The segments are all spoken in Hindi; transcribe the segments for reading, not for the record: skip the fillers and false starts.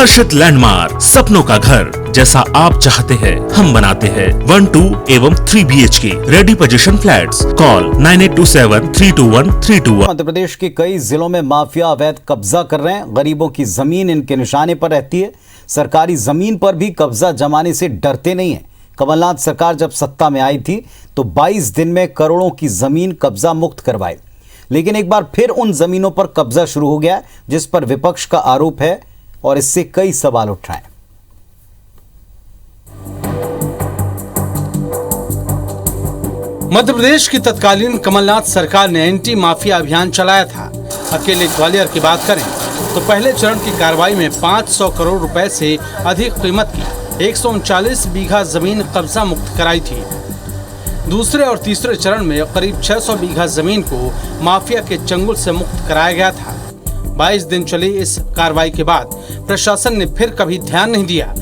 हर्षित लैंडमार्क, सपनों का घर जैसा आप चाहते हैं हम बनाते हैं। 1, 2 एवं 3 BHK ready position flats. Call 9827321321। Madhya Pradesh के कई जिलों में माफिया अवैध कब्जा कर रहे हैं। गरीबों की जमीन इनके निशाने पर रहती है। सरकारी जमीन पर भी कब्जा जमाने से डरते नहीं है। कमलनाथ सरकार जब सत्ता में आई थी तो 22 दिन में करोड़ों की जमीन कब्जा मुक्त करवाई, लेकिन एक बार फिर उन जमीनों पर कब्जा शुरू हो गया, जिस पर विपक्ष का आरोप है और इससे कई सवाल उठ रहे हैं। मध्य प्रदेश की तत्कालीन कमलनाथ सरकार ने एंटी माफिया अभियान चलाया था। अकेले ग्वालियर की बात करें तो पहले चरण की कार्रवाई में 500 करोड़ रुपए से अधिक कीमत की 139 बीघा जमीन कब्जा मुक्त कराई थी। दूसरे और तीसरे चरण में करीब 600 बीघा जमीन को माफिया के चंगुल से मुक्त कराया गया था। 22 दिन चली इस कार्रवाई के बाद प्रशासन ने फिर कभी ध्यान नहीं दिया।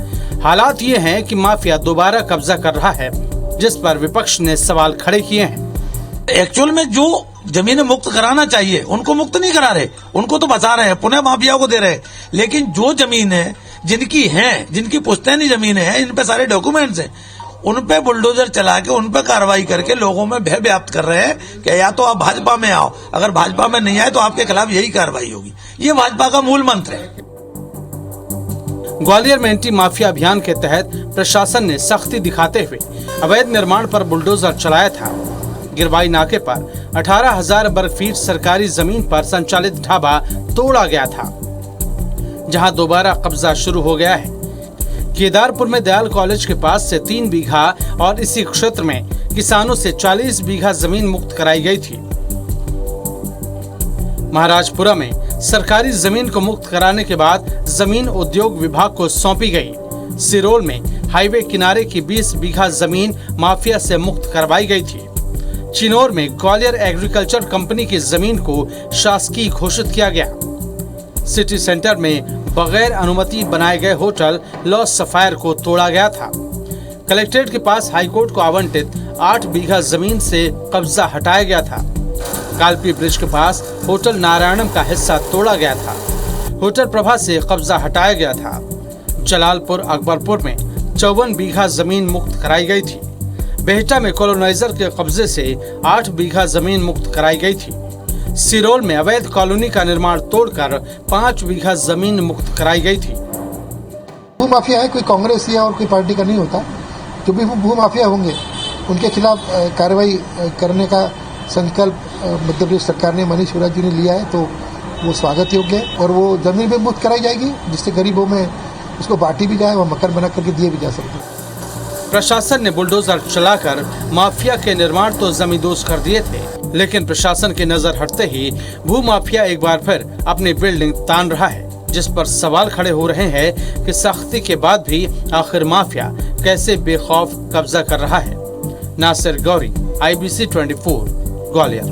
हालात ये हैं कि माफिया दोबारा कब्जा कर रहा है, जिस पर विपक्ष ने सवाल खड़े किए हैं। एक्चुअल में जो जमीनें मुक्त कराना चाहिए उनको मुक्त नहीं करा रहे, उनको तो बचा रहे हैं, पुनः माफियाओं को दे रहे हैं। लेकिन जो जमीन है जिनकी पुश्तैनी जमीनें हैं, इन पे सारे डॉक्यूमेंट्स हैं, उन पे बुलडोजर चला के उन पे कार्रवाई करके लोगों में भय व्याप्त कर रहे हैं कि या तो आप भाजपा में आओ, अगर भाजपा में नहीं आए तो आपके खिलाफ यही कार्रवाई होगी। ये भाजपा का मूल मंत्र है। ग्वालियर में एंटी माफिया अभियान के तहत प्रशासन ने सख्ती दिखाते हुए अवैध निर्माण पर बुलडोजर चलाया था। गिरवाई नाके पर 18,000 वर्ग फीट सरकारी जमीन पर संचालित ढाबा तोड़ा गया था, जहां दोबारा कब्जा शुरू हो गया है। केदारपुर में दयाल कॉलेज के पास से 3 बीघा और इसी क्षेत्र में किसानों से 40 बीघा जमीन मुक्त कराई गई थी। महाराजपुरा में सरकारी जमीन को मुक्त कराने के बाद जमीन उद्योग विभाग को सौंपी गई। सिरोल में हाईवे किनारे की 20 बीघा जमीन माफिया से मुक्त करवाई गई थी। चिनौर में ग्वालियर एग्रीकल्चर कंपनी की जमीन को शासकीय घोषित किया गया। सिटी सेंटर में बगैर अनुमति बनाए गए होटल लॉस सफायर को तोड़ा गया था। कलेक्ट्रेट के पास हाईकोर्ट को आवंटित 8 बीघा जमीन से कब्जा हटाया गया था। कालपी ब्रिज के पास होटल नारायणम का हिस्सा तोड़ा गया था। होटल प्रभा से कब्जा हटाया गया था। जलालपुर अकबरपुर में 54 बीघा जमीन मुक्त कराई गई थी। बेहटा में कॉलोनाइजर के कब्जे से 8 बीघा जमीन मुक्त कराई गई थी। सिरोल में अवैध कॉलोनी का निर्माण तोड़कर 5 बीघा जमीन मुक्त कराई गई थी। भू माफिया है, कोई कांग्रेस या और कोई पार्टी का नहीं होता। जो भी भू माफिया होंगे उनके खिलाफ कार्रवाई करने का संकल्प मध्य प्रदेश सरकार ने मनीष शिवराज जी ने लिया है, तो वो स्वागत योग्य है। और वो जमीन भी मुक्त कराई जाएगी, जिससे गरीबों में उसको बांटी भी जाए, वह मकान बना करके दिए भी जा सकते हैं। प्रशासन ने बुलडोजर चलाकर माफिया के निर्माण तो जमींदोज कर दिए थे, लेकिन प्रशासन की नजर हटते ही भू माफिया एक बार फिर अपनी बिल्डिंग तान रहा है, जिस पर सवाल खड़े हो रहे हैं कि सख्ती के बाद भी आखिर माफिया कैसे बेखौफ कब्जा कर रहा है। नासिर गौरी, IBC 24, ग्वालियर।